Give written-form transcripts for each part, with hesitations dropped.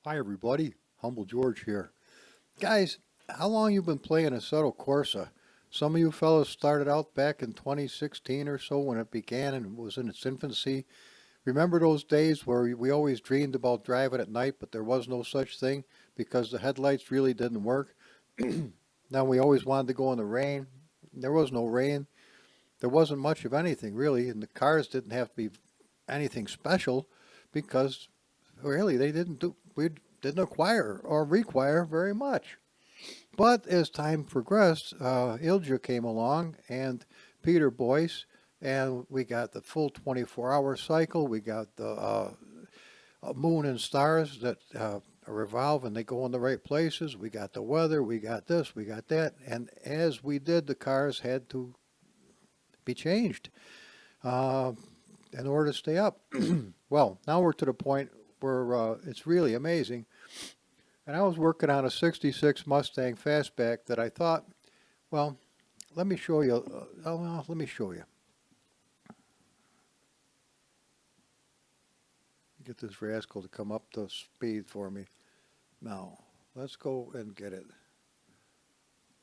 Hi everybody, Humble George here. Guys, how long you been playing Assetto Corsa? Some of you fellows started out back in 2016 or so when it began and was in its infancy. Remember those days where we always dreamed about driving at night, but there was no such thing because the headlights really didn't work? Now we always wanted to go in the rain. There was no rain. There wasn't much of anything really, and the cars didn't have to be anything special because really we didn't acquire or require very much. But as time progressed, Ilja came along and Peter Boyce, and we got the full 24-hour cycle. We got the moon and stars that revolve and they go in the right places. We got the weather, we got this, we got that. And as we did, the cars had to be changed in order to stay up. Well, now we're to the point where it's really amazing. And I was working on a 66 Mustang fastback that I thought, well, let me show you. Let me show you. Get this rascal to come up to speed for me. Now, let's go and get it.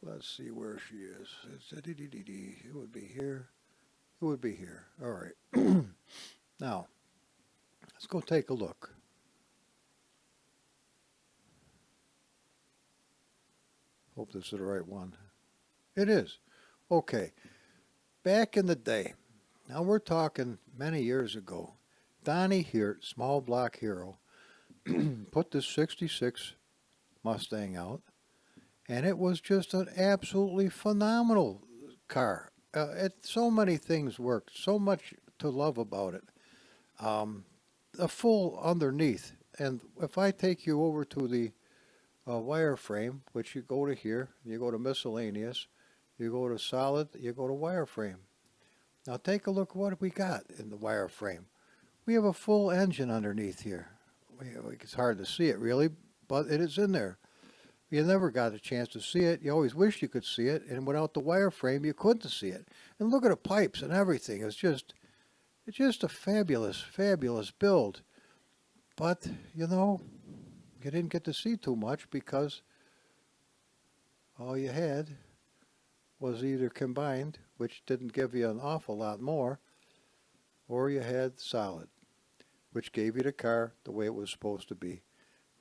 Let's see where she is. It would be here. It would be here. All right. Now, let's go take a look. Hope this is the right one. It is. Okay. Back in the day, now we're talking many years ago, Donnie Hirt, small block hero, put this 66 Mustang out, and it was just an absolutely phenomenal car. So many things worked, so much to love about it. A full underneath, and if I take you over to the wireframe, which you go to here, you go to miscellaneous, you go to solid, you go to wireframe. Now take a look what we got in the wireframe. We have a full engine underneath here. It's hard to see it really, but it is in there. You never got a chance to see it. You always wish you could see it, and without the wireframe, you couldn't see it. And look at the pipes and everything. It's just a fabulous, fabulous build. But you know, you didn't get to see too much because all you had was either combined, which didn't give you an awful lot more, or you had solid, which gave you the car the way it was supposed to be.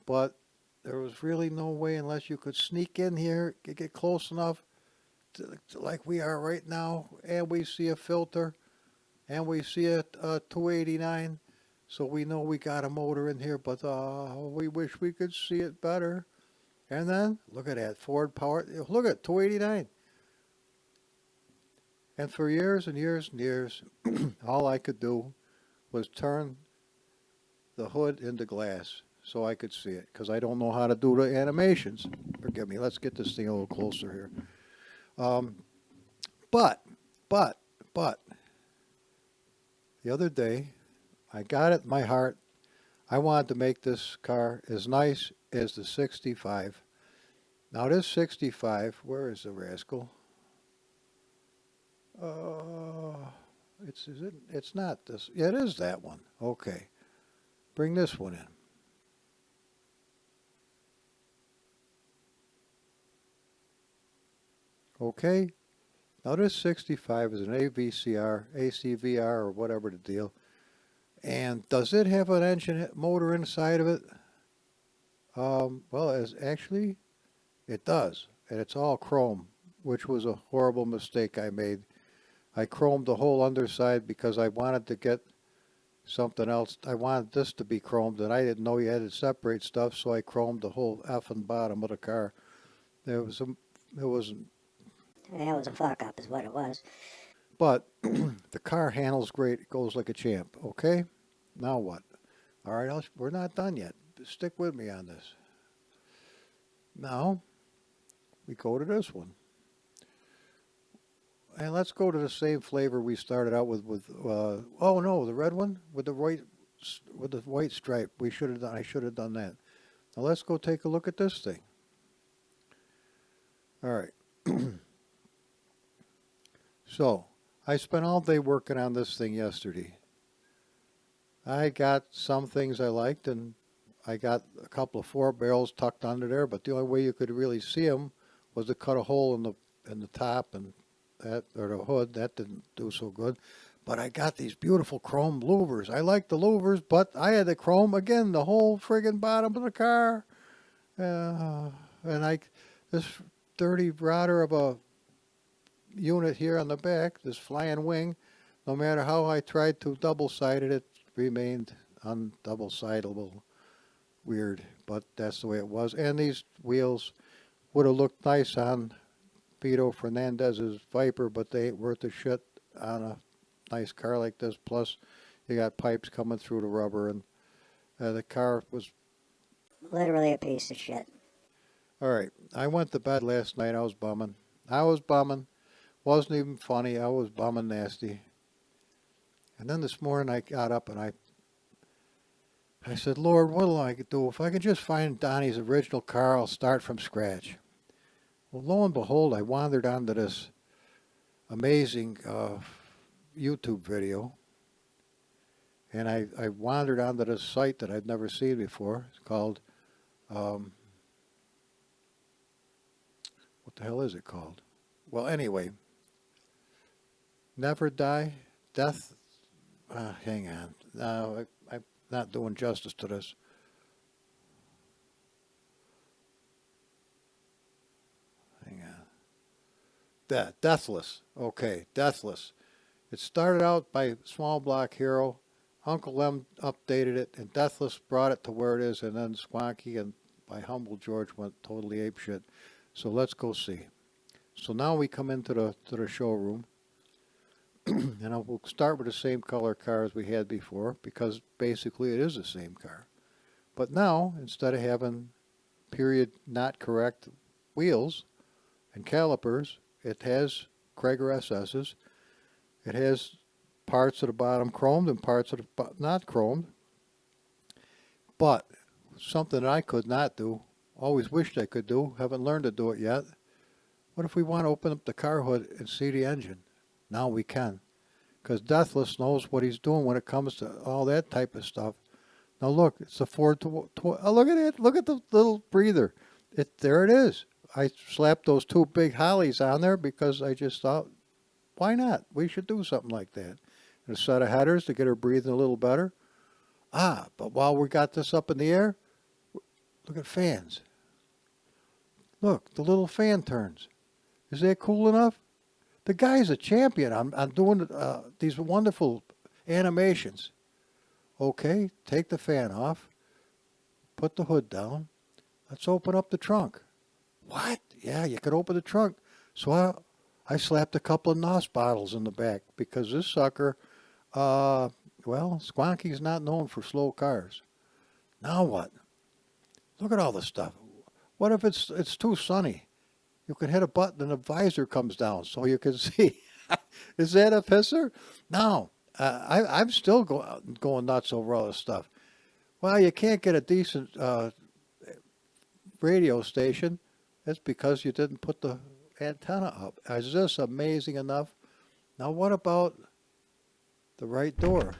But there was really no way unless you could sneak in here, get close enough to like we are right now, and we see a filter, and we see a 289, so we know we got a motor in here, but we wish we could see it better. And then, look at that, Ford power, look at 289. And for years and years and years, all I could do was turn the hood into glass so I could see it, because I don't know how to do the animations. Forgive me, let's get this thing a little closer here. But, the other day, I got it in my heart, I wanted to make this car as nice as the 65. Now this 65, where is the rascal? It's not this. Yeah, it is that one. Okay. Bring this one in. Okay. Now this 65 is an AVCR, ACVR, or whatever the deal. And does it have an engine motor inside of it? Well, actually, it does. And it's all chrome, which was a horrible mistake I made. I chromed the whole underside because I wanted to get something else. I wanted this to be chromed, and I didn't know you had to separate stuff, so I chromed the whole effing bottom of the car. It wasn't. That was a fuck up, is what it was. But the car handles great. It goes like a champ. Okay, now what? All right, we're not done yet. Stick with me on this. Now we go to this one. And let's go to the same flavor we started out with oh no, the red one with the white stripe. I should have done that. Now let's go take a look at this thing. All right. So I spent all day working on this thing yesterday. I got some things I liked and I got a couple of 4 barrels tucked under there, but the only way you could really see them was to cut a hole in the top and that or the hood. That didn't do so good. But I got these beautiful chrome louvers. I like the louvers, but I had the chrome again, the whole friggin' bottom of the car. And this dirty rotter of a unit here on the back, this flying wing, no matter how I tried to double-sided it, remained undouble-sidable. Weird, but that's the way it was. And these wheels would have looked nice on Vito Fernandez's Viper, but they ain't worth a shit on a nice car like this. Plus, you got pipes coming through the rubber, and the car was... Literally a piece of shit. All right, I went to bed last night. I was bumming. Wasn't even funny. I was bumming nasty. And then this morning I got up and I said, Lord, what'll I do? If I can just find Donnie's original car, I'll start from scratch. Well, lo and behold, I wandered onto this amazing YouTube video. And I wandered onto this site that I'd never seen before. It's called, what the hell is it called? Well, anyway, Never Die, Death, hang on. No, I'm not doing justice to this. Hang on. Deathless. Okay, Deathless. It started out by Small Block Hero. Uncle M updated it, and Deathless brought it to where it is, and then Swanky and by Humble George went totally apeshit. So let's go see. So now we come into the showroom, and we'll start with the same color car as we had before, because basically it is the same car. But now, instead of having period not correct wheels and calipers, it has Krager SS's. It has parts of the bottom chromed and parts of the not chromed. But something that I could not do, always wished I could do, haven't learned to do it yet. What if we want to open up the car hood and see the engine? Now we can, because Deathless knows what he's doing when it comes to all that type of stuff. Now look, it's a Ford. Oh, look at it! Look at the little breather. There it is. I slapped those 2 big Hollies on there because I just thought, why not? We should do something like that. And a set of headers to get her breathing a little better. But while we got this up in the air, look at fans. Look, the little fan turns. Is that cool enough? The guy's a champion. I'm doing these wonderful animations. Okay, take the fan off. Put the hood down. Let's open up the trunk. What? Yeah, you could open the trunk. So I slapped a couple of NOS bottles in the back because this sucker, well, Squonky's not known for slow cars. Now what? Look at all this stuff. What if it's too sunny? You can hit a button and the visor comes down so you can see. Is that a pisser? No. I'm still going nuts over all this stuff. Well, you can't get a decent radio station. That's because you didn't put the antenna up. Is this amazing enough? Now what about the right door?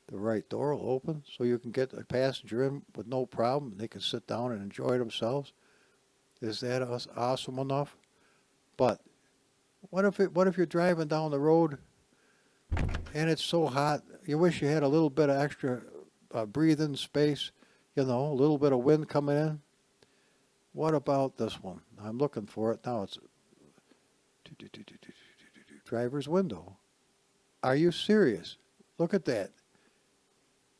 The right door will open so you can get a passenger in with no problem. They can sit down and enjoy themselves. Is that awesome enough? But what if you're driving down the road and it's so hot, you wish you had a little bit of extra breathing space, a little bit of wind coming in? What about this one? I'm looking for it now. It's driver's window. Are you serious? Look at that.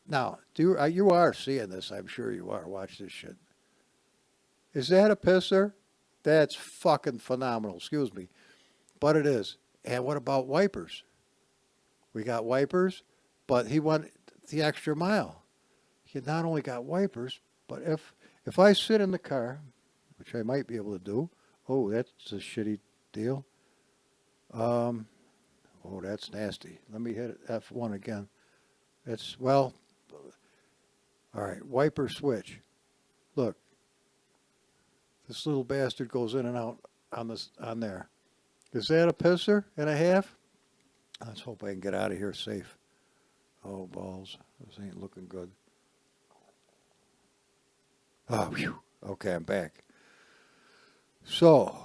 Now, you are seeing this. I'm sure you are. Watch this shit. Is that a pisser? That's fucking phenomenal. Excuse me. But it is. And what about wipers? We got wipers, but he went the extra mile. He not only got wipers, but if I sit in the car, which I might be able to do. Oh, that's a shitty deal. Oh, that's nasty. Let me hit F1 again. All right, wiper switch. Look. This little bastard goes in and out on there. Is that a pisser and a half? Let's hope I can get out of here safe. Oh, balls. This ain't looking good. Oh, whew. Okay, I'm back. So,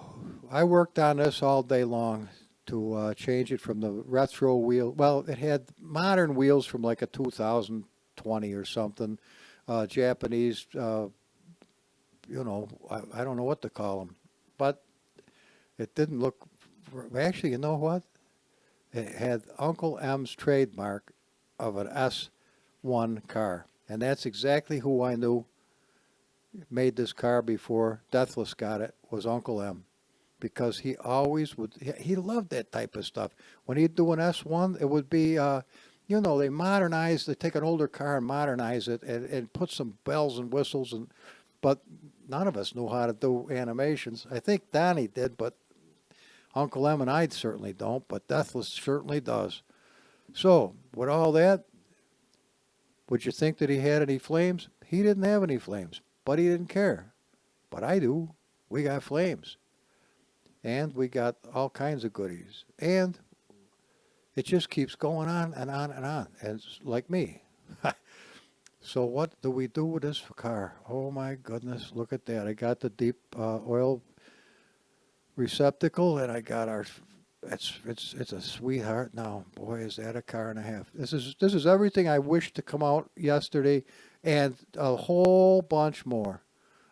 I worked on this all day long to change it from the retro wheel. Well, it had modern wheels from like a 2020 or something. Japanese, I don't know what to call them. But it didn't look, actually, you know what? It had Uncle M's trademark of an S1 car. And that's exactly who I knew made this car before Deathless got it, was Uncle M. Because he always would, he loved that type of stuff. When he'd do an S1, it would be, they modernize, they take an older car and modernize it and put some bells and whistles, but none of us knew how to do animations. I think Donnie did, but Uncle M and I certainly don't, but Deathless certainly does. So, with all that, would you think that he had any flames? He didn't have any flames, but he didn't care. But I do. We got flames. And we got all kinds of goodies. And it just keeps going on and on and on. And it's like me. So what do we do with this car? Oh my goodness, look at that. I got the deep oil receptacle, and I got it's a sweetheart now. Boy, is that a car and a half. This is everything I wished to come out yesterday, and a whole bunch more.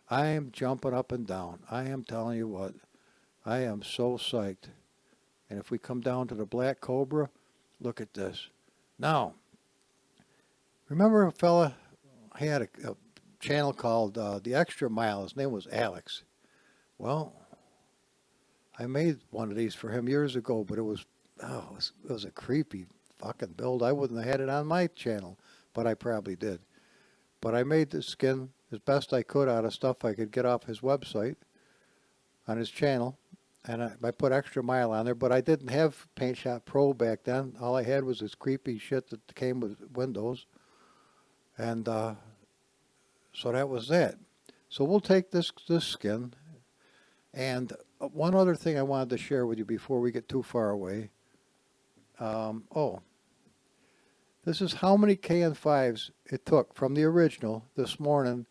I am jumping up and down. I am telling you what. I am so psyched. And if we come down to the Black Cobra, look at this. Now, remember a fella had a channel called The Extra Mile. His name was Alex. Well, I made one of these for him years ago, but it was a creepy fucking build. I wouldn't have had it on my channel, but I probably did. But I made the skin as best I could out of stuff I could get off his website on his channel. And I put Extra Mile on there, but I didn't have Paint Shop Pro back then. All I had was this creepy shit that came with Windows. And so that was that. So we'll take this skin. And one other thing I wanted to share with you before we get too far away. This is how many KN5s it took from the original this morning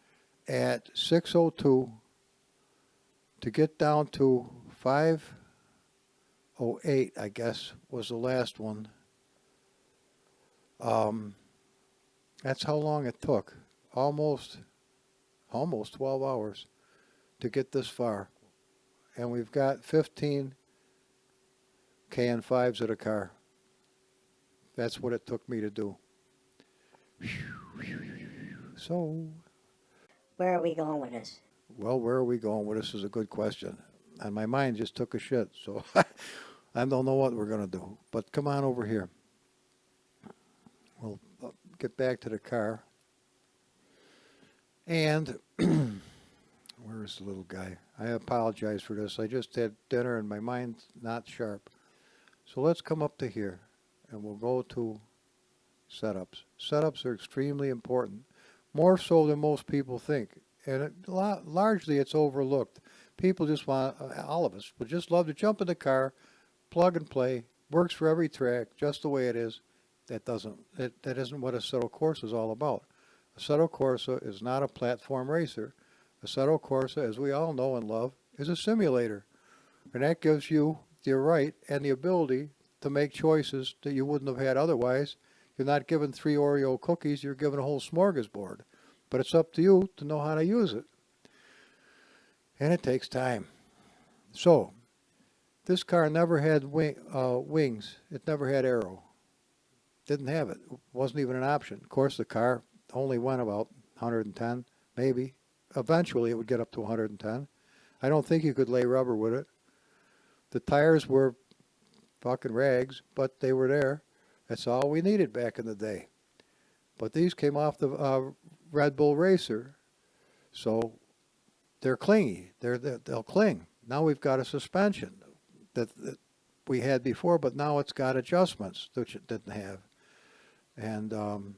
at 6:02 to get down to 5:08, I guess, was the last one. That's how long it took. Almost 12 hours to get this far. And we've got 15 KN5s at a car. That's what it took me to do. So, Where are we going with this? well, where are we going with this is a good question. And my mind just took a shit, so I don't know what we're going to do. But come on over here. We'll get back to the car. And where is the little guy? I apologize for this. I just had dinner and my mind's not sharp. So let's come up to here and we'll go to setups. Setups are extremely important, more so than most people think. And largely it's overlooked. People just want, all of us, would just love to jump in the car, plug and play, works for every track, just the way it is. That isn't what Assetto Corsa is all about. Assetto Corsa is not a platform racer. Assetto Corsa, as we all know and love, is a simulator. And that gives you the right and the ability to make choices that you wouldn't have had otherwise. You're not given 3 Oreo cookies, you're given a whole smorgasbord. But it's up to you to know how to use it. And it takes time. So, this car never had wings. It never had aero. Didn't have it. It wasn't even an option. Of course, the car only went about 110, maybe. Eventually, it would get up to 110. I don't think you could lay rubber with it. The tires were fucking rags, but they were there. That's all we needed back in the day. But these came off the Red Bull Racer, so they're clingy. They'll cling. Now we've got a suspension that we had before, but now it's got adjustments, which it didn't have. And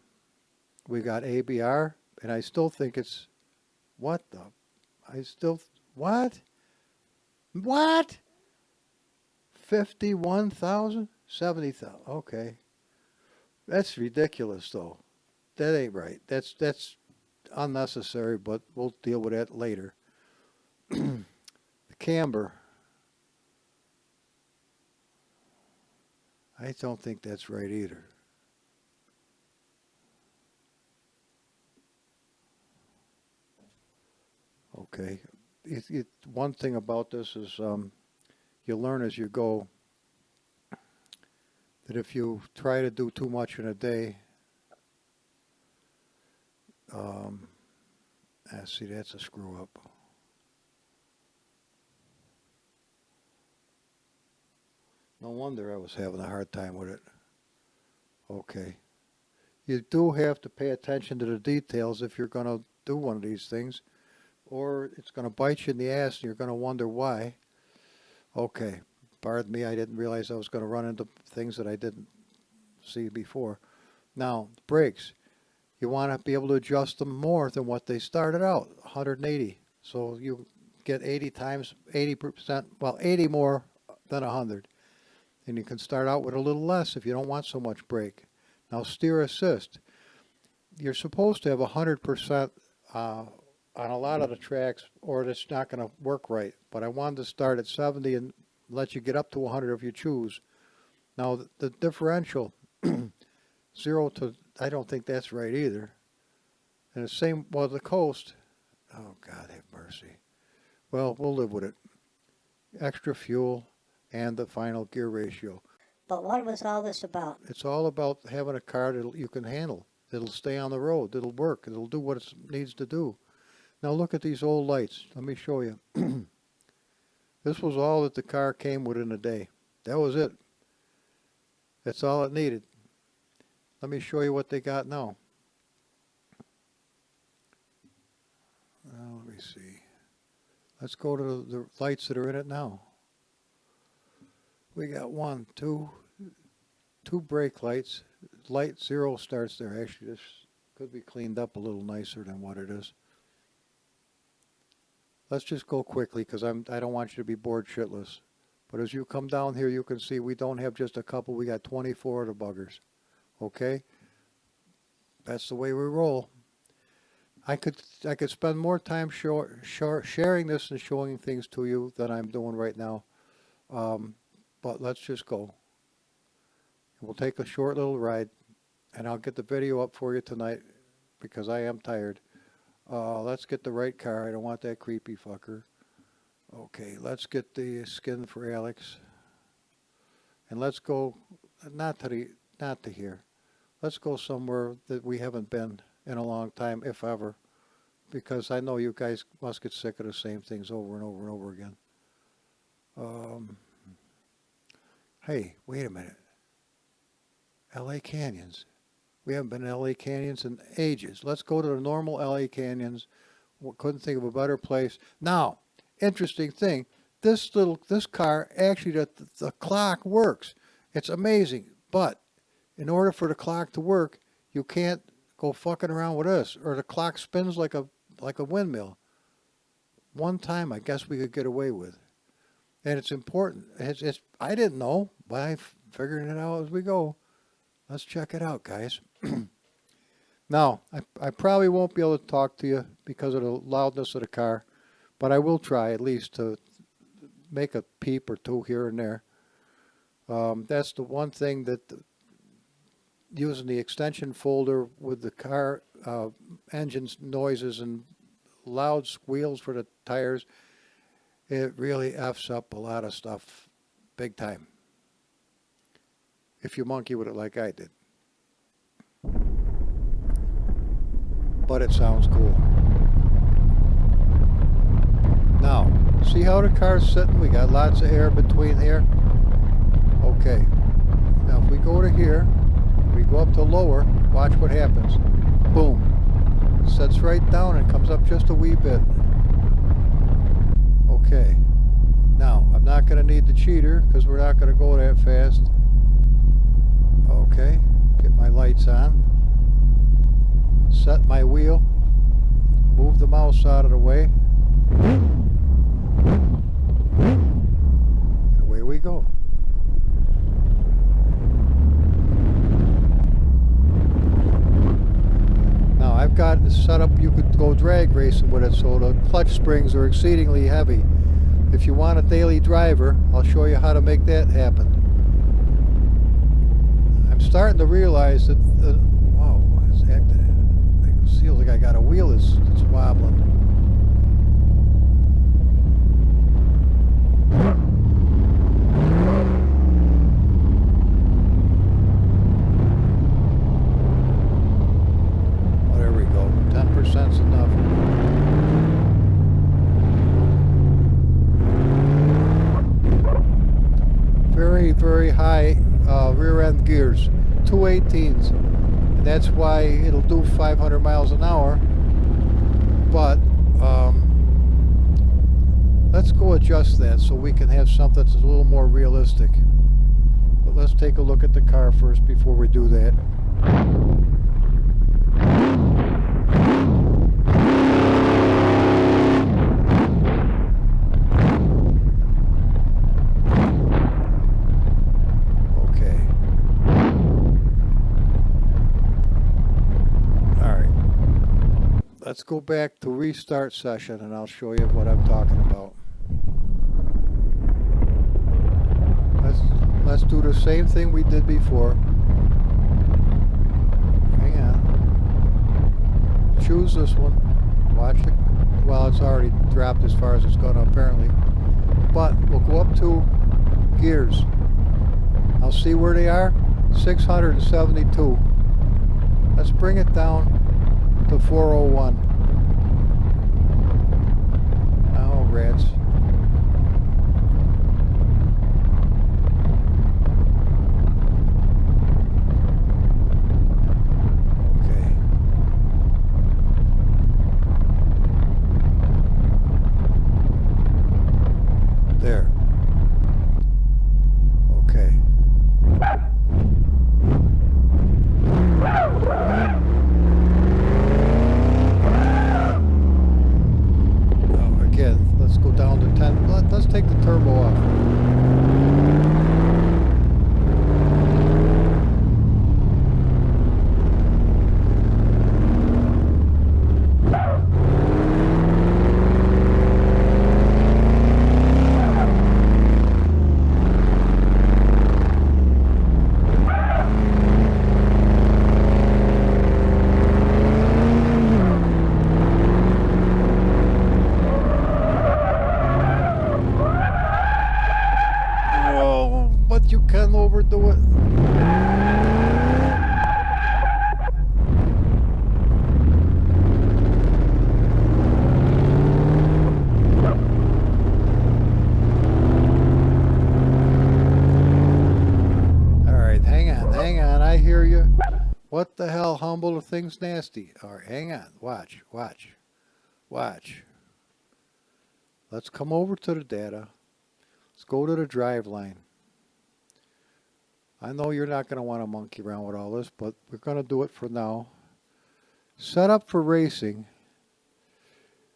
we got ABR, and I still think it's, what? 51,000? 70,000. Okay. That's ridiculous, though. That ain't right. That's unnecessary, but we'll deal with that later. The camber, I don't think that's right either. Okay. One thing about this is you learn as you go that if you try to do too much in a day, see, that's a screw up. No wonder I was having a hard time with it. Okay. You do have to pay attention to the details if you're going to do one of these things, or it's going to bite you in the ass and you're going to wonder why. Okay. Pardon me, I didn't realize I was going to run into things that I didn't see before. Now, brakes. You want to be able to adjust them more than what they started out, 180. So you get 80 times 80%, well, 80 more than 100. And you can start out with a little less if you don't want so much brake. Now, steer assist. You're supposed to have 100% on a lot of the tracks, or it's not going to work right. But I wanted to start at 70 and let you get up to 100 if you choose. Now, the differential, 0 to, I don't think that's right either. And the same, well, the coast, oh, God have mercy. Well, we'll live with it. Extra fuel and the final gear ratio. But what was all this about? It's all about having a car that you can handle. It'll stay on the road. It'll work. It'll do what it needs to do. Now look at these old lights. Let me show you. This was all that the car came with in a day. That was it. That's all it needed. Let me show you what they got now. Now let me see. Let's go to the lights that are in it now. We got two brake lights. Light 0 starts there. Actually, this could be cleaned up a little nicer than what it is. Let's just go quickly because I don't want you to be bored shitless. But as you come down here, you can see we don't have just a couple. We got 24 of the buggers. Okay? That's the way we roll. I could spend more time sharing this and showing things to you than I'm doing right now. But let's just go. We'll take a short little ride, and I'll get the video up for you tonight because I am tired. Let's get the right car. I don't want that creepy fucker. Okay, let's get the skin for Alex. And let's go, not to here. Let's go somewhere that we haven't been in a long time, if ever. Because I know you guys must get sick of the same things over and over and over again. Hey, wait a minute. LA Canyons. We haven't been in LA Canyons in ages. Let's go to the normal LA Canyons. Couldn't think of a better place. Now, interesting thing, this car, actually the clock works. It's amazing. But in order for the clock to work, you can't go fucking around with this, or the clock spins like a windmill. One time I guess we could get away with. And it's important. I didn't know, but I'm figuring it out as we go. Let's check it out, guys. Now, I probably won't be able to talk to you because of the loudness of the car, but I will try at least to make a peep or two here and there. That's the one thing that using the extension folder with the car engine's noises and loud squeals for the tires, it really F's up a lot of stuff big time. If you monkey with it like I did. But it sounds cool. Now, see how the car's sitting? We got lots of air between here. Okay. Now if we go to here, we go up to lower, watch what happens. Boom. It sets right down and comes up just a wee bit. Okay. Now, I'm not going to need the cheater because we're not going to go that fast. Okay. Get my lights on. Set my wheel. Move the mouse out of the way. And away we go. Now I've got got it set up, you could go drag racing with it, so the clutch springs are exceedingly heavy. If you want a daily driver, I'll show you how to make that happen. I'm starting to realize that, wow, it's acting, it feels like I got a wheel that's wobbling. Oh, there we go. 10%'s enough. Very, very high rear end gears, 218s, and that's why it'll do 500 miles an hour. But let's go adjust that so we can have something that's a little more realistic. But let's take a look at the car first before we do that. Let's go back to restart session and I'll show you what I'm talking about. Let's do the same thing we did before. Hang on. Choose this one. Watch it. Well, it's already dropped as far as it's gonna apparently. But we'll go up to gears. I'll see where they are. 672. Let's bring it down to 401. Oh, rats. Okay. There. Okay. Let's go down to 10. Let's take the turbo off. You can overdo it. Alright, hang on, I hear you. What the hell, humble, the thing's nasty. Alright, hang on, watch. Let's come over to the data. Let's go to the drive line. I know you're not going to want to monkey around with all this, but we're going to do it for now. Set up for racing.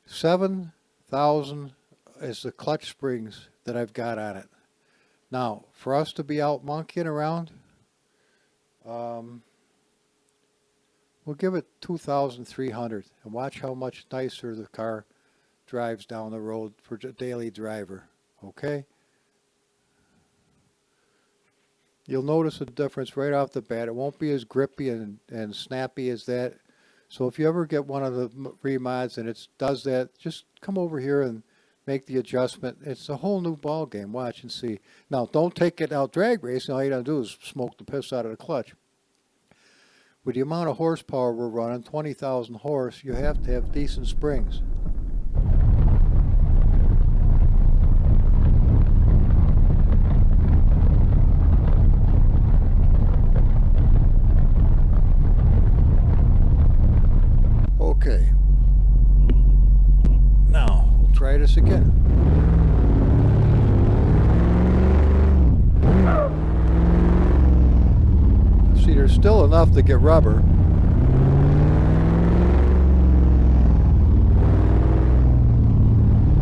7,000 is the clutch springs that I've got on it. Now, for us to be out monkeying around, we'll give it 2,300 and watch how much nicer the car drives down the road for a daily driver. Okay? You'll notice a difference right off the bat. It won't be as grippy and snappy as that. So if you ever get one of the remods and it does that, just come over here and make the adjustment. It's a whole new ball game. Watch and see. Now, don't take it out drag racing. All you gotta do is smoke the piss out of the clutch. With the amount of horsepower we're running, 20,000 horse, you have to have decent springs. Okay, now we'll try this again. See, there's still enough to get rubber.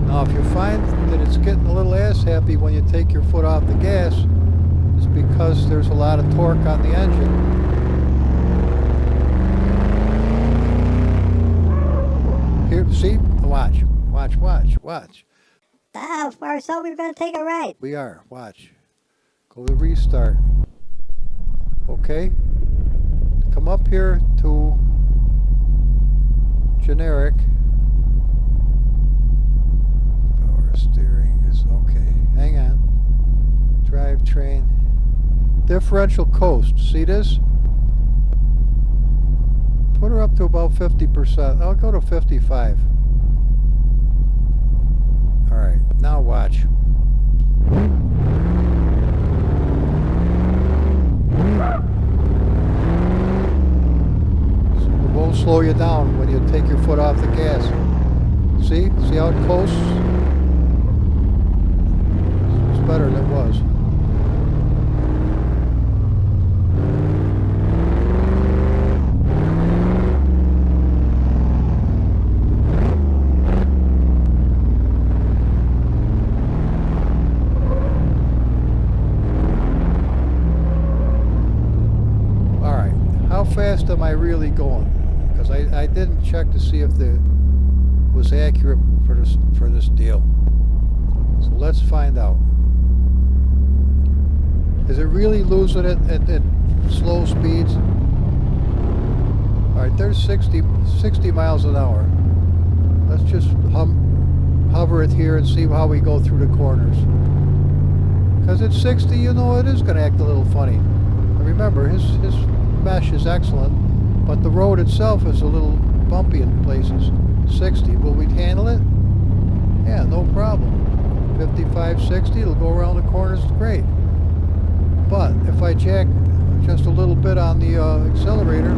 Now if you find that it's getting a little ass happy when you take your foot off the gas, it's because there's a lot of torque on the engine. See? Watch. Watch, watch, watch. Ah, I thought we were going to take a ride. We are. Watch. Go to restart. Okay. Come up here to generic. Power steering is okay. Hang on. Drivetrain. Differential coast. See this? Put her up to about 50%. I'll go to 55. Alright, now watch. It won't slow you down when you take your foot off the gas. See? See how it coasts? It's better than it was. How fast am I really going? Because I didn't check to see if it was accurate for this deal. So let's find out. Is it really losing it at slow speeds? Alright, there's 60 miles an hour. Let's just hover it here and see how we go through the corners. Because at 60, you know, it is going to act a little funny. Remember, his mesh is excellent, but the road itself is a little bumpy in places. 60, will we handle it? Yeah, no problem. 55, 60, it'll go around the corners great. But if I jack just a little bit on the accelerator,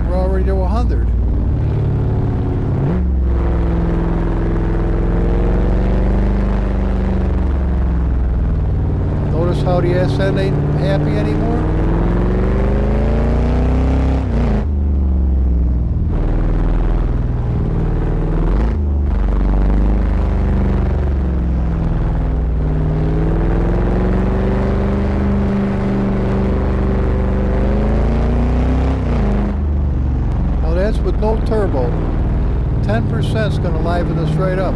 we're already to 100. How the SN ain't happy anymore? Now that's with no turbo. 10% is going to liven this right up.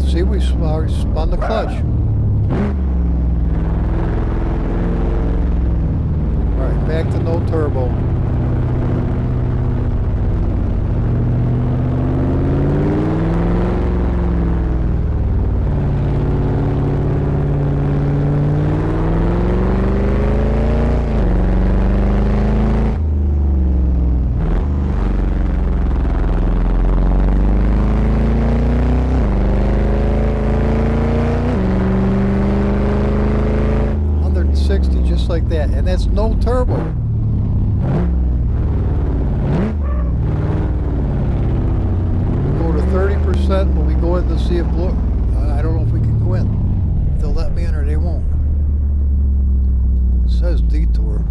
See, we spun the clutch. Alright, back to no turbo. Just like that, and that's no turbo. Go to 30% when we go in to see if I don't know if we can go in. If they'll let me in or they won't. It says detour.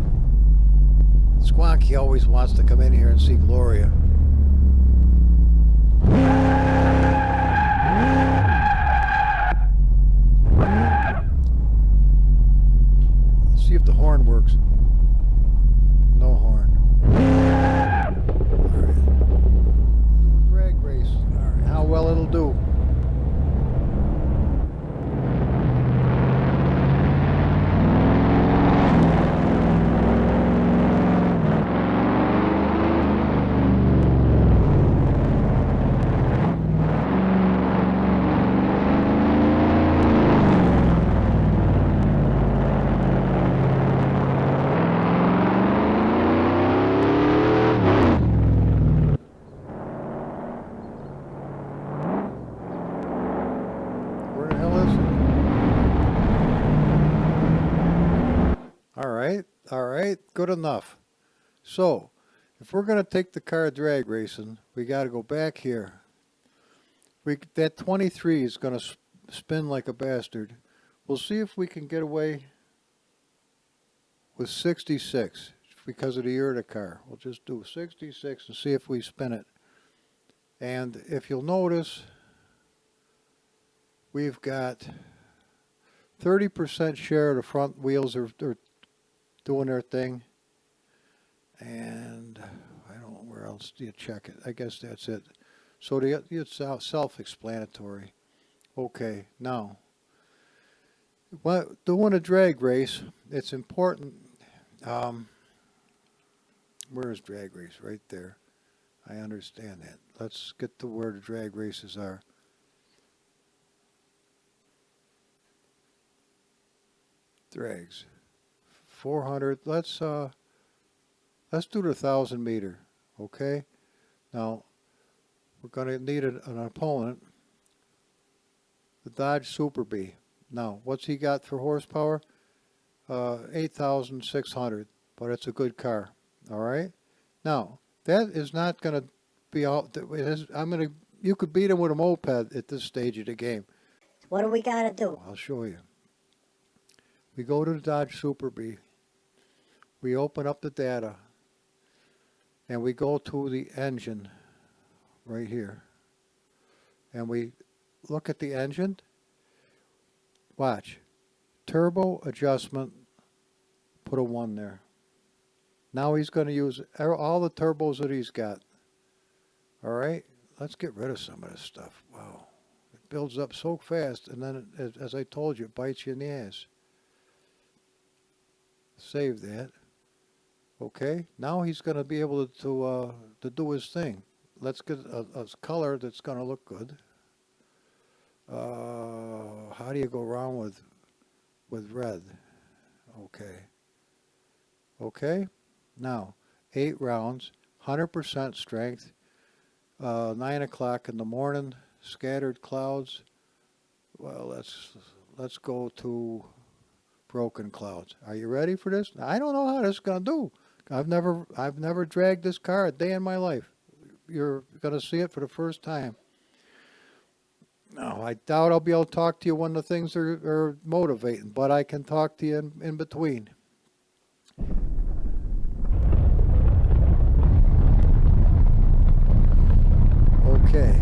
Squonky always wants to come in here and see Gloria. See if the horn works. No horn. Alright. Drag race. Alright, how well it'll do. Alright, good enough. So, if we're going to take the car drag racing, we got to go back here. That 23 is going to spin like a bastard. We'll see if we can get away with 66 because of the year of the car. We'll just do 66 and see if we spin it. And if you'll notice, We've got 30% share of the front wheels are doing their thing. And I don't know where else do you check it. I guess that's it. So it's self-explanatory. Okay, now, doing a drag race, it's important. Where is drag race? Right there. I understand that. Let's get to where the drag races are. Drags. 400. Let's do the 1,000 meter. Okay. Now we're going to need an opponent. The Dodge Super Bee. Now what's he got for horsepower? 8,600. But it's a good car. All right. Now that is not going to be all. You could beat him with a moped at this stage of the game. What do we got to do? I'll show you. We go to the Dodge Super Bee. We open up the data. And we go to the engine right here. And we look at the engine. Watch. Turbo adjustment. Put a 1 there. Now he's going to use all the turbos that he's got. All right? Let's get rid of some of this stuff. Wow. It builds up so fast. And then, as I told you, it bites you in the ass. Save that. Okay, now he's going to be able to do his thing. Let's get a color that's going to look good. How do you go wrong with red? Okay. Okay. Now 8 rounds, 100% strength. 9 o'clock in the morning. Scattered clouds. Well, let's go to broken clouds. Are you ready for this? Now, I don't know how this is going to do. I've never dragged this car a day in my life. You're going to see it for the first time. No, I doubt I'll be able to talk to you when the things are motivating, but I can talk to you in between. Okay.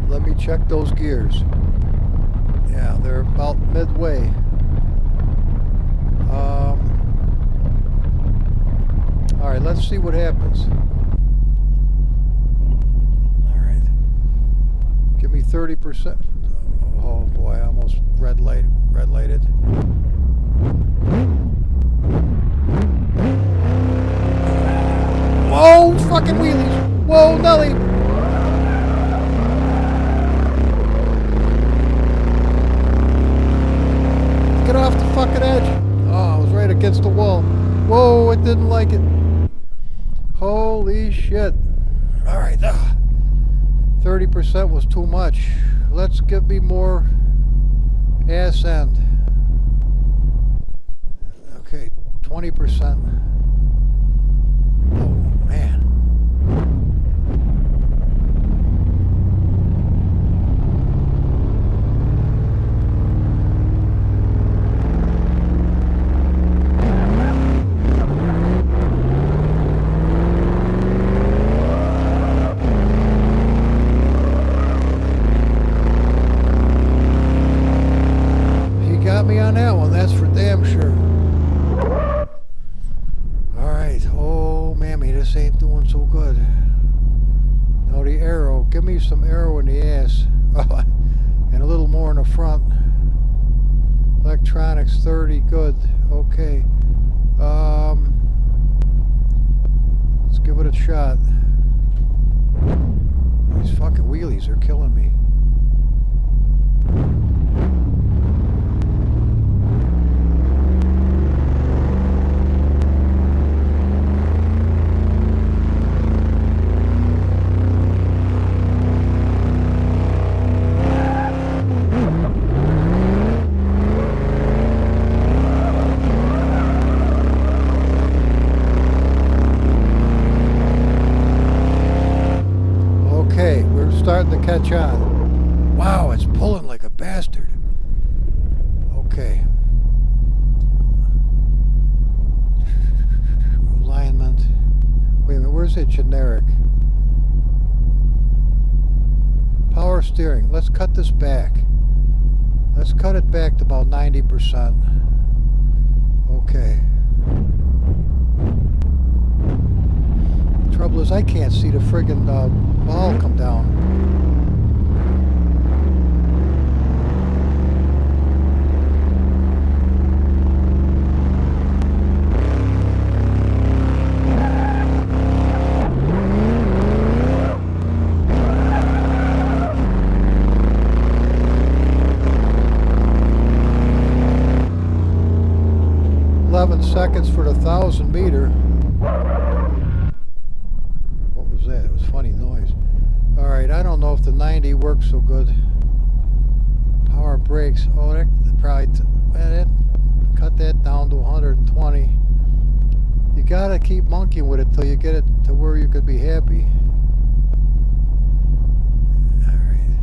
Let me check those gears. Yeah, they're about midway. All right, let's see what happens. All right. Give me 30%. Oh boy, I almost red lighted. Whoa, fucking wheelies. Whoa, Nelly. Get off the fucking edge. Oh, I was right against the wall. Whoa, it didn't like it. Holy shit. All right. 30% was too much. Let's give me more ass end. Okay, 20%. Oh, man. Me on that one, that's for damn sure. Alright, oh mammy, this ain't doing so good. Now the arrow, give me some arrow in the ass. And a little more in the front. Electronics 30, good. Okay. Let's give it a shot. These fucking wheelies are killing me. Starting to catch on. Wow, it's pulling like a bastard. Okay. Alignment. Where's it generic? Power steering. Let's cut this back. Let's cut it back to about 90%. Okay. Trouble is I can't see the friggin' ball come down. Seconds for the 1,000 meter. What was that? It was funny noise. Alright, I don't know if the 90 works so good. Power brakes. Oh, that probably cut that down to 120. You gotta keep monkeying with it till you get it to where you could be happy. Alright.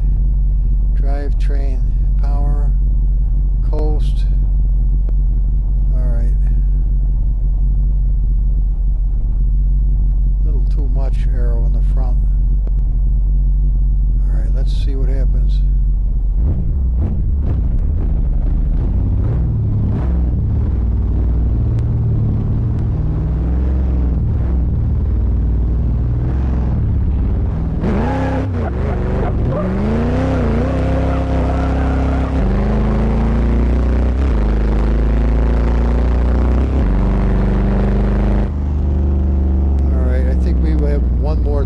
Drivetrain, power, coast. Alright. Too much arrow in the front. Alright, let's see what happens.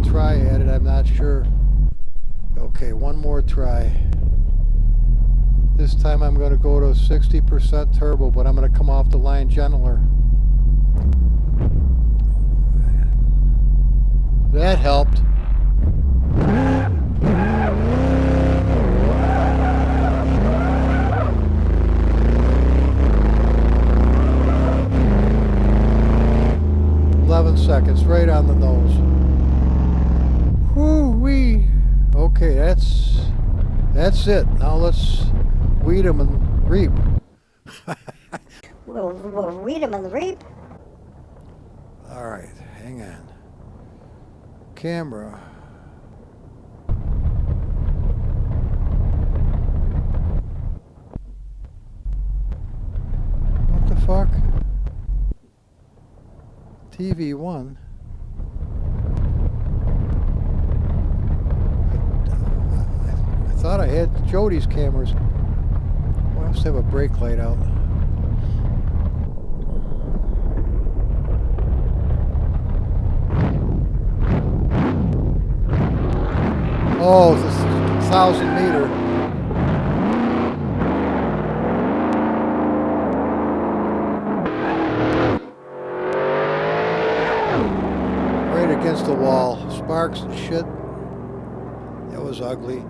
Try at it, I'm not sure. Okay, one more try. This time I'm going to go to 60% turbo, but I'm going to come off the line gentler. That helped. Seconds, right on the nose. Whoo-wee. Okay, that's it. Now let's weed them and reap. We'll weed them and reap? All right, hang on. Camera. What the fuck? TV1. I thought I had Jody's cameras. Well, I must have a brake light out. Oh, this 1,000 meter. Right against the wall. Sparks and shit. That was ugly.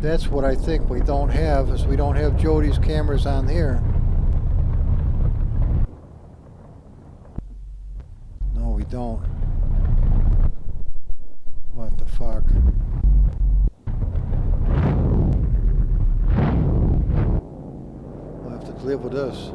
That's what I think we don't have, is we don't have Jody's cameras on here. No, we don't. What the fuck? We'll have to live with this.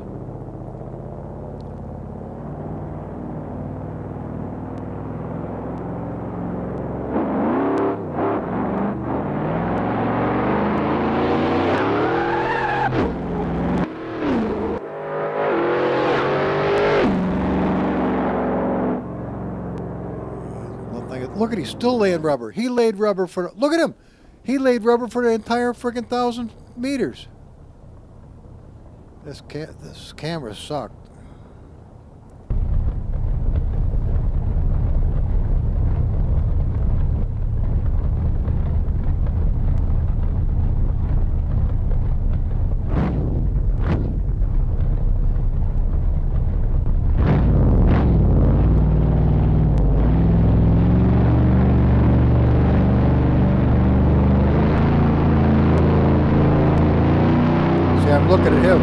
Look at, he's still laying rubber. He laid rubber for, look at him. He laid rubber for the entire freaking 1,000 meters. This camera sucked. I'm looking at him.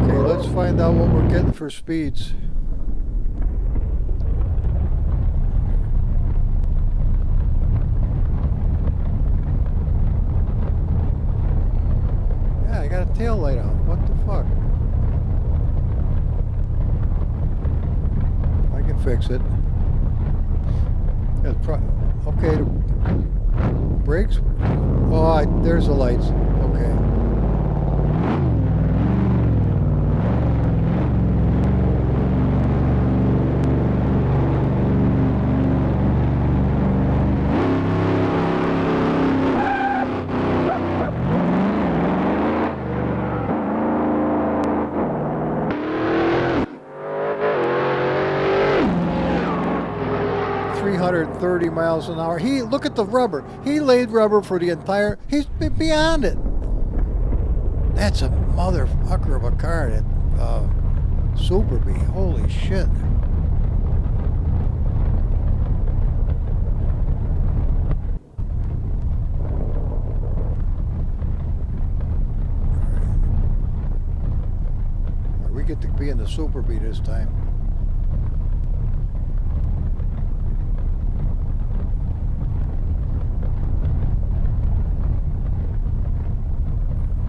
Okay, let's find out what we're getting for speeds. got a tail light out. What the fuck? I can fix it. Okay, the brakes. Oh, there's the lights. Okay. .30 miles an hour. Look at the rubber. He laid rubber for the entire. He's beyond it. That's a motherfucker of a car. That Super Bee. Holy shit. All right. We get to be in the Super Bee this time.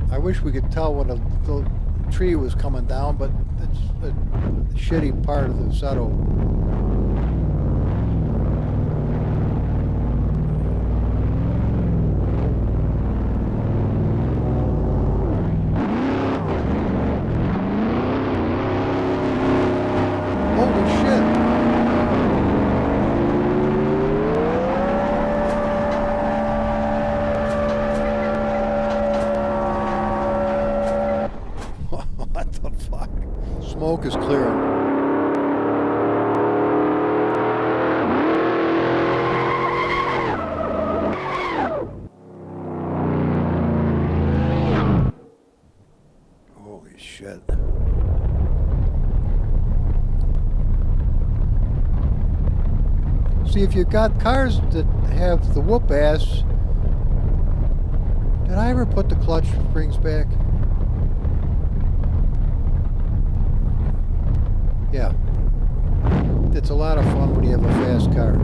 I wish we could tell when the tree was coming down, but it's a shitty part of the Assetto. Holy shit! What the fuck? Smoke is clearing. Holy shit. See, if you've got cars that have the whoop ass, did I ever put the clutch springs back? Yeah. It's a lot of fun when you have a fast car.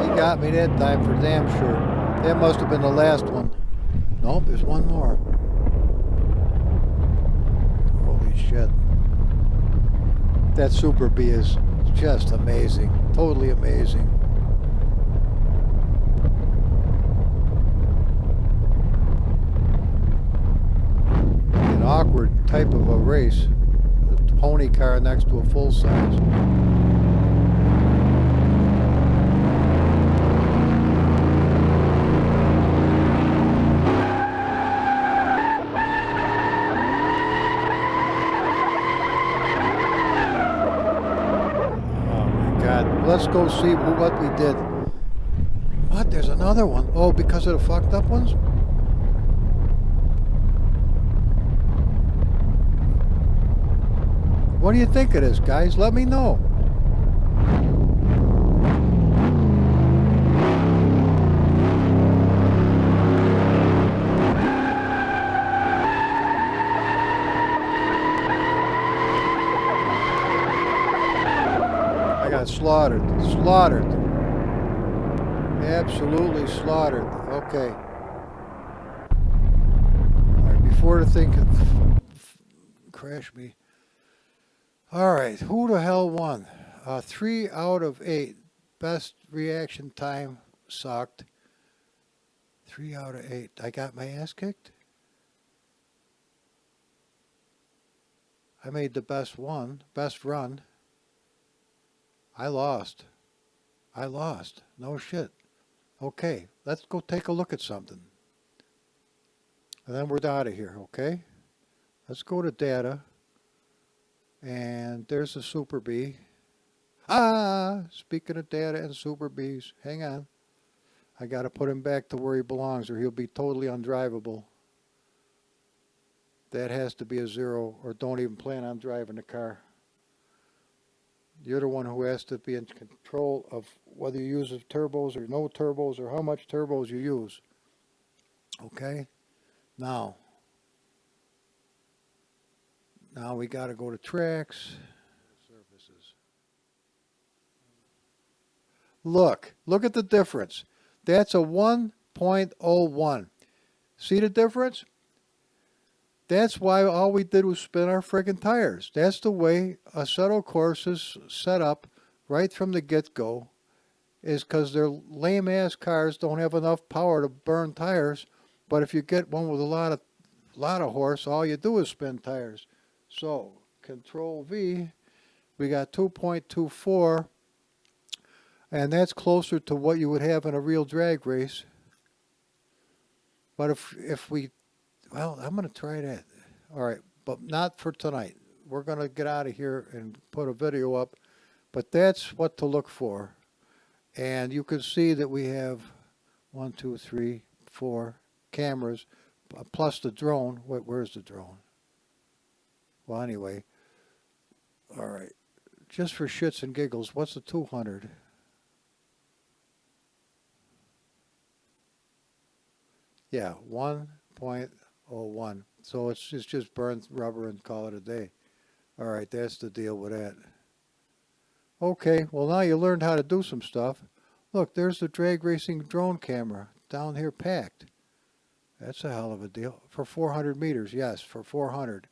He got me that time for damn sure. That must have been the last one. Nope, there's one more. Holy shit. That Super Bee is just amazing. Totally amazing. An awkward type of a race. A pony car next to a full size. Let's go see what we did. What? There's another one. Oh, because of the fucked up ones? What do you think of this, guys? Let me know. Slaughtered. Absolutely slaughtered. Okay. Alright, before the thing could crash me. Alright, who the hell won? 3 out of 8. Best reaction time sucked. 3 out of 8. I got my ass kicked? I made the best run. I lost. No shit. Okay, let's go take a look at something. And then we're out of here, okay? Let's go to data. And there's the Super Bee. Speaking of data and Super Bees, hang on. I got to put him back to where he belongs or he'll be totally undrivable. That has to be a 0 or don't even plan on driving the car. You're the one who has to be in control of whether you use turbos or no turbos or how much turbos you use. Okay? Now we got to go to tracks. Surfaces. Look at the difference. That's a 1.01. See the difference? That's why all we did was spin our friggin' tires. That's the way Assetto Corsa's set up right from the get-go, is because their lame-ass cars don't have enough power to burn tires. But if you get one with a lot of horse, all you do is spin tires. So, Control V, we got 2.24, and that's closer to what you would have in a real drag race. But if we, well, I'm going to try that. All right, but not for tonight. We're going to get out of here and put a video up. But that's what to look for. And you can see that we have 1, 2, 3, 4 cameras, plus the drone. Where's the drone? Well, anyway. All right. Just for shits and giggles, what's the 200? Yeah, 1.01. So it's just burn rubber and call it a day. All right, that's the deal with that. Okay, well now you learned how to do some stuff. Look, there's the drag racing drone camera down here packed. That's a hell of a deal. For 400 meters, yes, for 400.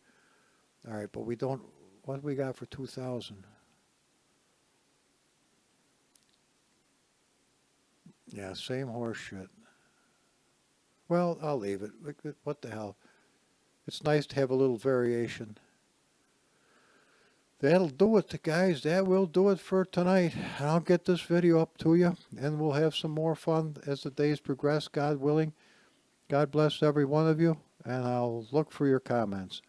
All right, but we don't, what we got for 2,000? Yeah, same horse shit. Well, I'll leave it. What the hell? It's nice to have a little variation. That'll do it, guys. That will do it for tonight. I'll get this video up to you, and we'll have some more fun as the days progress, God willing. God bless every one of you, and I'll look for your comments.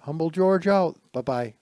Humble George out. Bye-bye.